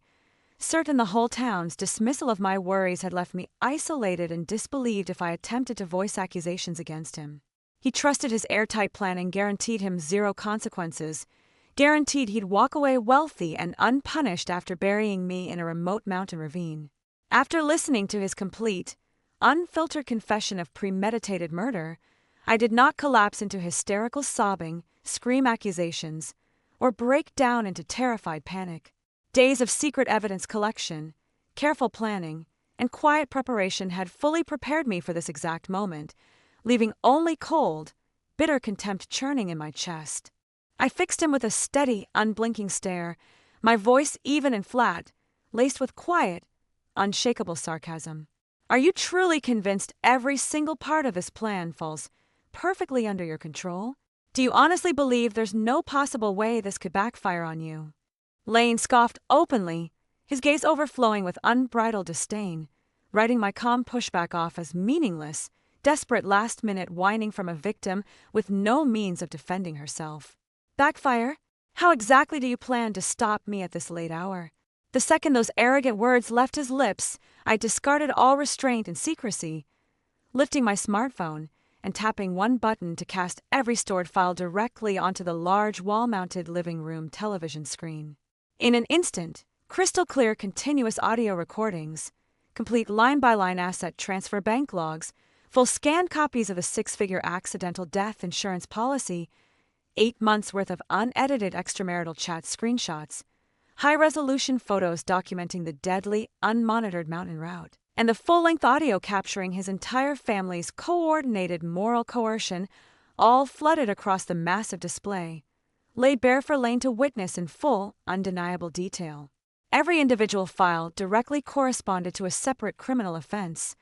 certain the whole town's dismissal of my worries had left me isolated and disbelieved if I attempted to voice accusations against him. He trusted his airtight plan and guaranteed him zero consequences, guaranteed he'd walk away wealthy and unpunished after burying me in a remote mountain ravine. After listening to his complete, unfiltered confession of premeditated murder, I did not collapse into hysterical sobbing, scream accusations, or break down into terrified panic. Days of secret evidence collection, careful planning, and quiet preparation had fully prepared me for this exact moment, leaving only cold, bitter contempt churning in my chest. I fixed him with a steady, unblinking stare, my voice even and flat, laced with quiet, unshakable sarcasm. Are you truly convinced every single part of this plan falls perfectly under your control? Do you honestly believe there's no possible way this could backfire on you? Lane scoffed openly, his gaze overflowing with unbridled disdain, writing my calm pushback off as meaningless, desperate last-minute whining from a victim with no means of defending herself. Backfire? How exactly do you plan to stop me at this late hour? The second those arrogant words left his lips, I discarded all restraint and secrecy, lifting my smartphone and tapping one button to cast every stored file directly onto the large wall-mounted living room television screen. In an instant, crystal-clear continuous audio recordings, complete line-by-line asset transfer bank logs, full scanned copies of the six-figure accidental death insurance policy, 8 months' worth of unedited extramarital chat screenshots, high-resolution photos documenting the deadly, unmonitored mountain route, and the full-length audio capturing his entire family's coordinated moral coercion, all flooded across the massive display, laid bare for Lane to witness in full, undeniable detail. Every individual file directly corresponded to a separate criminal offense: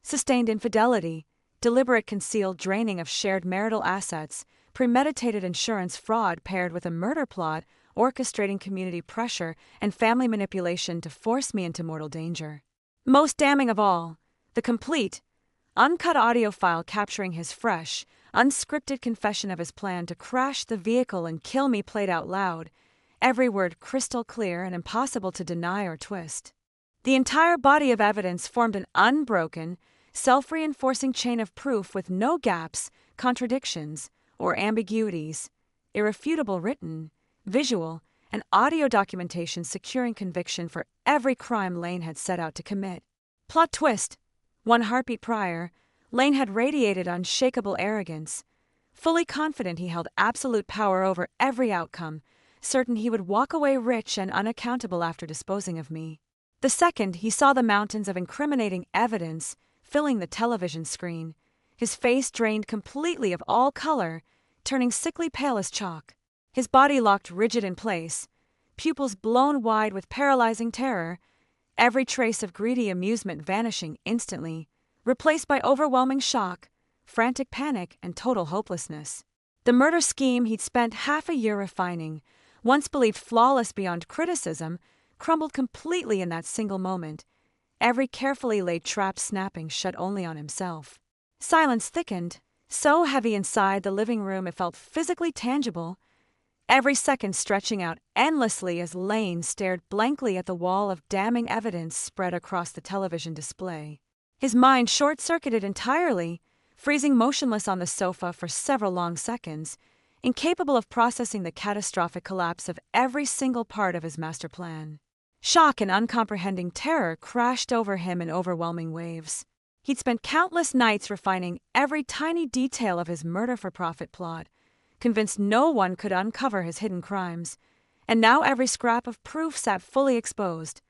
sustained infidelity, deliberate concealed draining of shared marital assets, premeditated insurance fraud paired with a murder plot, orchestrating community pressure and family manipulation to force me into mortal danger. Most damning of all, the complete, uncut audio file capturing his fresh, unscripted confession of his plan to crash the vehicle and kill me played out loud, every word crystal clear and impossible to deny or twist. The entire body of evidence formed an unbroken, self-reinforcing chain of proof with no gaps, contradictions, or ambiguities, irrefutable written, visual, and audio documentation securing conviction for every crime Lane had set out to commit. Plot twist: one heartbeat prior, Lane had radiated unshakable arrogance, fully confident he held absolute power over every outcome, certain he would walk away rich and unaccountable after disposing of me. The second he saw the mountains of incriminating evidence filling the television screen, his face drained completely of all color, turning sickly pale as chalk, his body locked rigid in place, pupils blown wide with paralyzing terror, every trace of greedy amusement vanishing instantly, replaced by overwhelming shock, frantic panic, and total hopelessness. The murder scheme he'd spent half a year refining, once believed flawless beyond criticism, crumbled completely in that single moment, every carefully laid trap snapping shut only on himself. Silence thickened, so heavy inside the living room it felt physically tangible, every second stretching out endlessly as Lane stared blankly at the wall of damning evidence spread across the television display. His mind short-circuited entirely, freezing motionless on the sofa for several long seconds, incapable of processing the catastrophic collapse of every single part of his master plan. Shock and uncomprehending terror crashed over him in overwhelming waves. He'd spent countless nights refining every tiny detail of his murder-for-profit plot, convinced no one could uncover his hidden crimes, and now every scrap of proof sat fully exposed,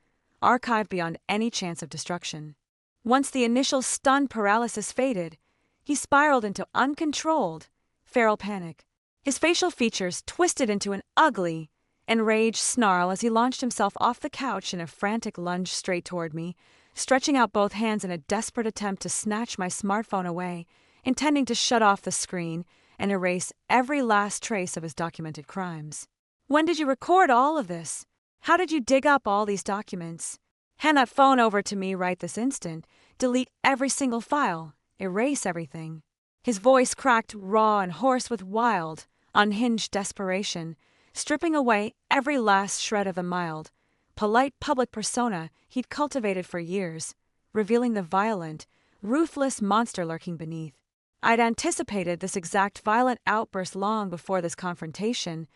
archived beyond any chance of destruction. Once the initial stunned paralysis faded, he spiraled into uncontrolled, feral panic. His facial features twisted into an ugly, enraged snarl as he launched himself off the couch in a frantic lunge straight toward me, stretching out both hands in a desperate attempt to snatch my smartphone away, intending to shut off the screen and erase every last trace of his documented crimes. When did you record all of this? How did you dig up all these documents? Hand that phone over to me right this instant. Delete every single file. Erase everything. His voice cracked raw and hoarse with wild, unhinged desperation, stripping away every last shred of the mild, polite public persona he'd cultivated for years, revealing the violent, ruthless monster lurking beneath. I'd anticipated this exact violent outburst long before this confrontation,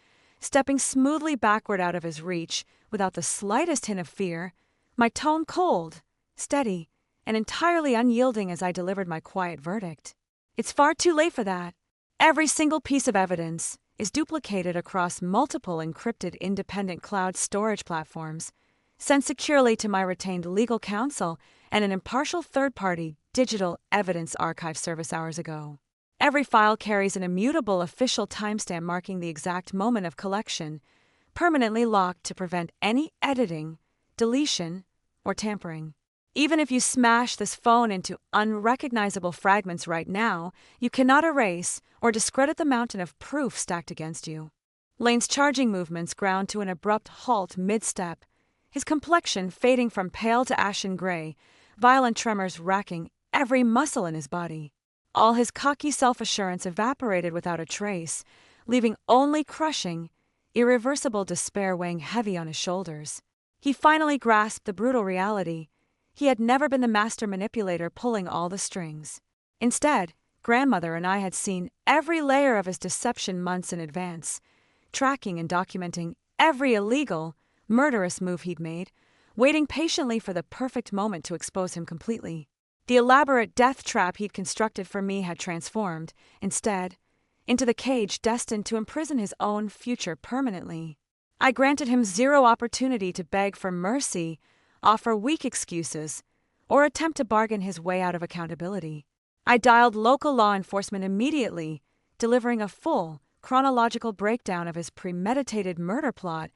stepping smoothly backward out of his reach without the slightest hint of fear, my tone cold, steady, and entirely unyielding as I delivered my quiet verdict. It's far too late for that. Every single piece of evidence is duplicated across multiple encrypted independent cloud storage platforms, sent securely to my retained legal counsel and an impartial third-party digital evidence archive service hours ago. Every file carries an immutable official timestamp marking the exact moment of collection, permanently locked to prevent any editing, deletion, or tampering. Even if you smash this phone into unrecognizable fragments right now, you cannot erase or discredit the mountain of proof stacked against you. Lane's charging movements ground to an abrupt halt mid-step, his complexion fading from pale to ashen gray, violent tremors racking every muscle in his body. All his cocky self-assurance evaporated without a trace, leaving only crushing, irreversible despair weighing heavy on his shoulders. He finally grasped the brutal reality. He had never been the master manipulator pulling all the strings. Instead, grandmother and I had seen every layer of his deception months in advance, tracking and documenting every illegal, murderous move he'd made, waiting patiently for the perfect moment to expose him completely. The elaborate death trap he'd constructed for me had transformed, instead, into the cage destined to imprison his own future permanently. I granted him zero opportunity to beg for mercy, offer weak excuses, or attempt to bargain his way out of accountability. I dialed local law enforcement immediately, delivering a full, chronological breakdown of his premeditated murder plot,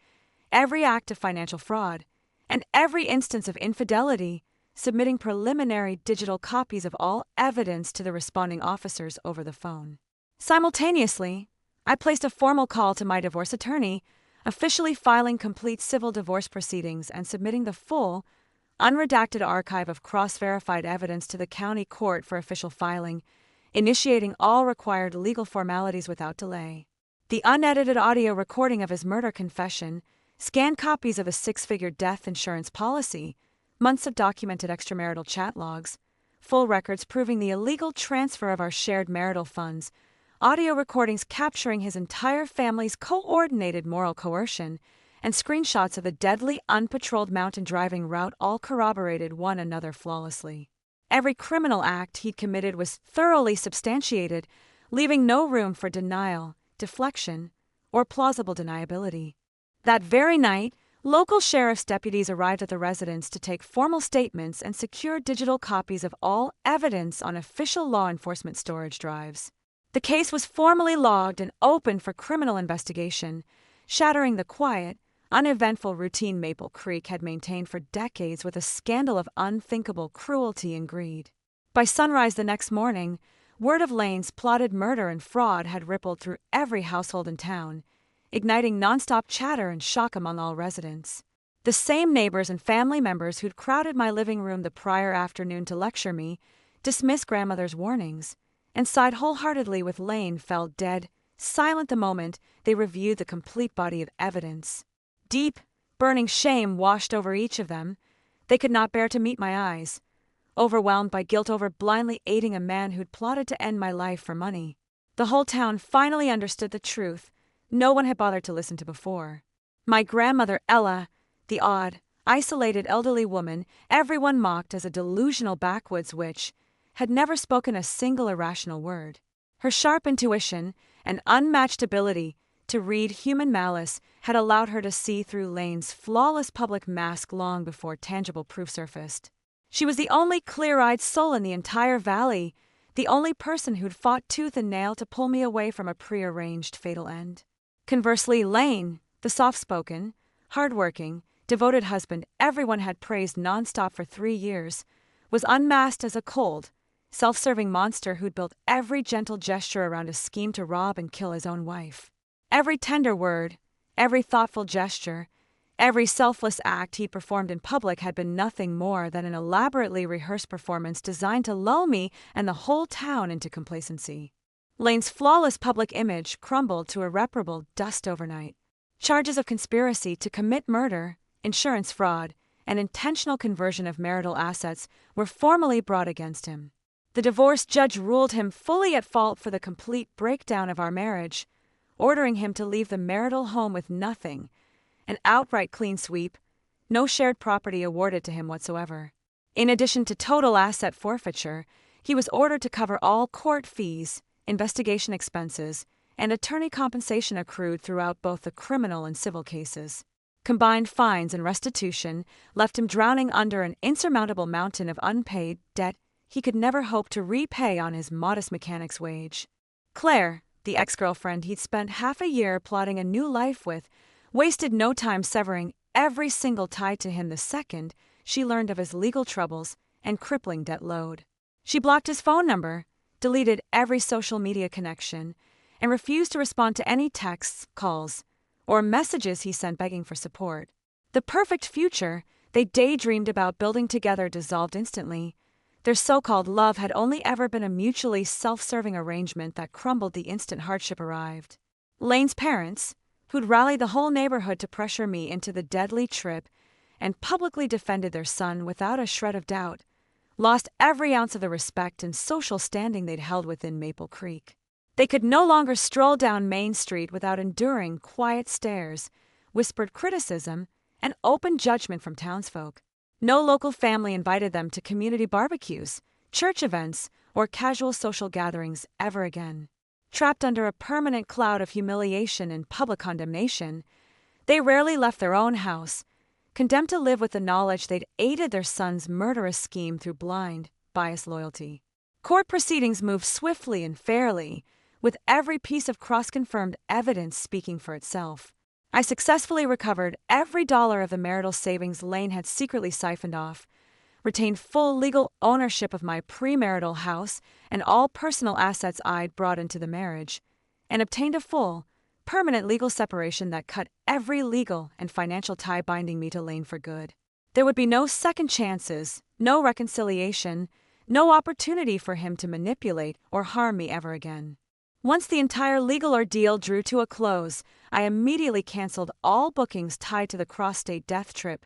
every act of financial fraud, and every instance of infidelity, submitting preliminary digital copies of all evidence to the responding officers over the phone. Simultaneously, I placed a formal call to my divorce attorney, officially filing complete civil divorce proceedings and submitting the full, unredacted archive of cross-verified evidence to the county court for official filing, initiating all required legal formalities without delay. The unedited audio recording of his murder confession, scanned copies of a six-figure death insurance policy, months of documented extramarital chat logs, full records proving the illegal transfer of our shared marital funds, audio recordings capturing his entire family's coordinated moral coercion, and screenshots of the deadly unpatrolled mountain driving route all corroborated one another flawlessly. Every criminal act he'd committed was thoroughly substantiated, leaving no room for denial, deflection, or plausible deniability. That very night, local sheriff's deputies arrived at the residence to take formal statements and secure digital copies of all evidence on official law enforcement storage drives. The case was formally logged and opened for criminal investigation, shattering the quiet, uneventful routine Maple Creek had maintained for decades with a scandal of unthinkable cruelty and greed. By sunrise the next morning, word of Lane's plotted murder and fraud had rippled through every household in town, igniting nonstop chatter and shock among all residents. The same neighbors and family members who'd crowded my living room the prior afternoon to lecture me dismissed grandmother's warnings and sighed wholeheartedly with Lane fell dead, silent the moment they reviewed the complete body of evidence. Deep, burning shame washed over each of them. They could not bear to meet my eyes, overwhelmed by guilt over blindly aiding a man who'd plotted to end my life for money. The whole town finally understood the truth no one had bothered to listen to before. My grandmother Ella, the odd, isolated elderly woman everyone mocked as a delusional backwoods witch, had never spoken a single irrational word. Her sharp intuition and unmatched ability to read human malice had allowed her to see through Lane's flawless public mask long before tangible proof surfaced. She was the only clear-eyed soul in the entire valley, the only person who'd fought tooth and nail to pull me away from a prearranged fatal end. Conversely, Lane, the soft-spoken, hard-working, devoted husband everyone had praised nonstop for 3 years, was unmasked as a cold, self-serving monster who'd built every gentle gesture around a scheme to rob and kill his own wife. Every tender word, every thoughtful gesture, every selfless act he performed in public had been nothing more than an elaborately rehearsed performance designed to lull me and the whole town into complacency. Lane's flawless public image crumbled to irreparable dust overnight. Charges of conspiracy to commit murder, insurance fraud, and intentional conversion of marital assets were formally brought against him. The divorce judge ruled him fully at fault for the complete breakdown of our marriage, ordering him to leave the marital home with nothing, an outright clean sweep, no shared property awarded to him whatsoever. In addition to total asset forfeiture, he was ordered to cover all court fees, investigation expenses, and attorney compensation accrued throughout both the criminal and civil cases. Combined fines and restitution left him drowning under an insurmountable mountain of unpaid debt he could never hope to repay on his modest mechanic's wage. Claire, the ex-girlfriend he'd spent half a year plotting a new life with, wasted no time severing every single tie to him the second she learned of his legal troubles and crippling debt load. She blocked his phone number, deleted every social media connection, and refused to respond to any texts, calls, or messages he sent begging for support. The perfect future they daydreamed about building together dissolved instantly. Their so-called love had only ever been a mutually self-serving arrangement that crumbled the instant hardship arrived. Lane's parents, who'd rallied the whole neighborhood to pressure me into the deadly trip and publicly defended their son without a shred of doubt, lost every ounce of the respect and social standing they'd held within Maple Creek. They could no longer stroll down Main Street without enduring quiet stares, whispered criticism, and open judgment from townsfolk. No local family invited them to community barbecues, church events, or casual social gatherings ever again. Trapped under a permanent cloud of humiliation and public condemnation, they rarely left their own house, condemned to live with the knowledge they'd aided their son's murderous scheme through blind, biased loyalty. Court proceedings moved swiftly and fairly, with every piece of cross-confirmed evidence speaking for itself. I successfully recovered every dollar of the marital savings Lane had secretly siphoned off, retained full legal ownership of my premarital house and all personal assets I'd brought into the marriage, and obtained a full, permanent legal separation that cut every legal and financial tie binding me to Lane for good. There would be no second chances, no reconciliation, no opportunity for him to manipulate or harm me ever again. Once the entire legal ordeal drew to a close, I immediately canceled all bookings tied to the cross-state death trip,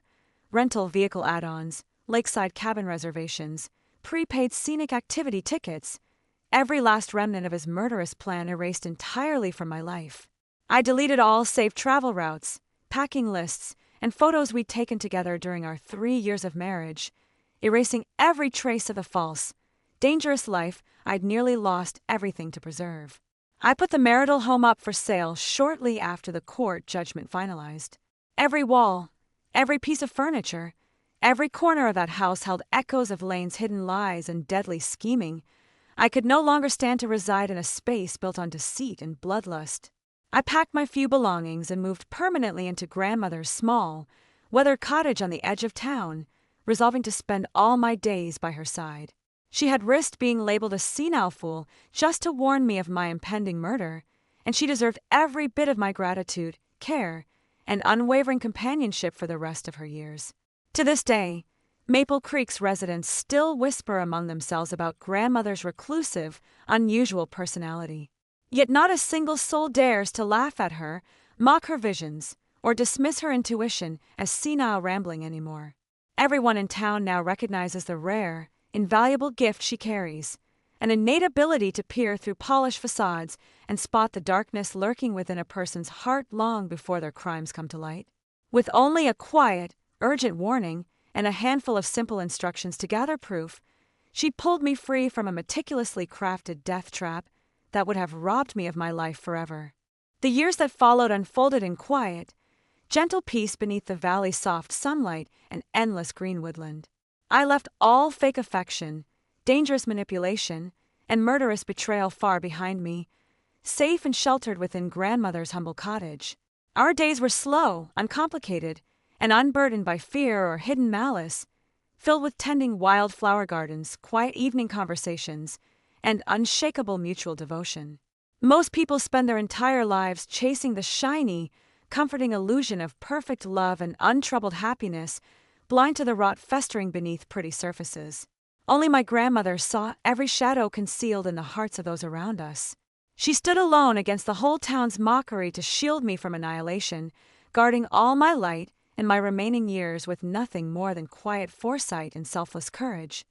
rental vehicle add-ons, lakeside cabin reservations, prepaid scenic activity tickets, every last remnant of his murderous plan erased entirely from my life. I deleted all save travel routes, packing lists, and photos we'd taken together during our 3 years of marriage, erasing every trace of the false, dangerous life I'd nearly lost everything to preserve. I put the marital home up for sale shortly after the court judgment finalized. Every wall, every piece of furniture, every corner of that house held echoes of Lane's hidden lies and deadly scheming. I could no longer stand to reside in a space built on deceit and bloodlust. I packed my few belongings and moved permanently into grandmother's small, weathered cottage on the edge of town, resolving to spend all my days by her side. She had risked being labeled a senile fool just to warn me of my impending murder, and she deserved every bit of my gratitude, care, and unwavering companionship for the rest of her years. To this day, Maple Creek's residents still whisper among themselves about grandmother's reclusive, unusual personality. Yet not a single soul dares to laugh at her, mock her visions, or dismiss her intuition as senile rambling anymore. Everyone in town now recognizes the rare, invaluable gift she carries, an innate ability to peer through polished facades and spot the darkness lurking within a person's heart long before their crimes come to light. With only a quiet, urgent warning and a handful of simple instructions to gather proof, she pulled me free from a meticulously crafted death trap that would have robbed me of my life forever. The years that followed unfolded in quiet, gentle peace beneath the valley's soft sunlight and endless green woodland. I left all fake affection, dangerous manipulation, and murderous betrayal far behind me, safe and sheltered within grandmother's humble cottage. Our days were slow, uncomplicated, and unburdened by fear or hidden malice, filled with tending wild flower gardens, quiet evening conversations, and unshakable mutual devotion. Most people spend their entire lives chasing the shiny, comforting illusion of perfect love and untroubled happiness, blind to the rot festering beneath pretty surfaces. Only my grandmother saw every shadow concealed in the hearts of those around us. She stood alone against the whole town's mockery to shield me from annihilation, guarding all my light and my remaining years with nothing more than quiet foresight and selfless courage.